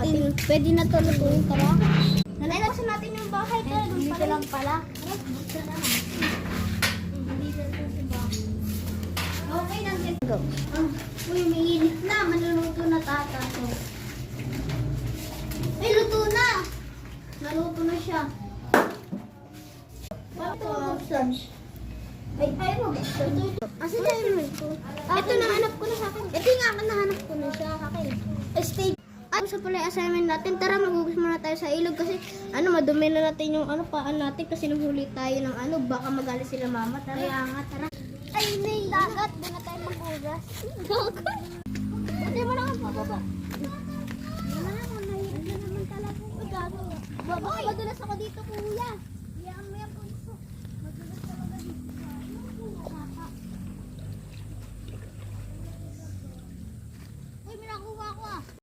natin. Pwede na to lutuin, tara. Nalalasan natin yung bahay. Dito lang pala. Okay lang. Go. Uy, may init na. Manluluto na tata. So. Ay, luto na. Naluto na siya. Ito, buksan. Ay, mabuksan. Asa na yun ito? Ito, nahanap ko na sa akin. Ito nga, nahanap ko na siya. Akin. Stay. At sa pala yung assignment natin, tara magugas muna tayo sa ilog kasi madumi na natin yung paan natin kasi nahuli tayo ng baka magalit sila mama. Tara. Kaya nga, tara. Ay, may dagat. Doon na tayo magugas. Dagat? Hindi mo na mababa. Hindi mo na, mahirap na naman talaga. Baba, madulas ako dito, kuya.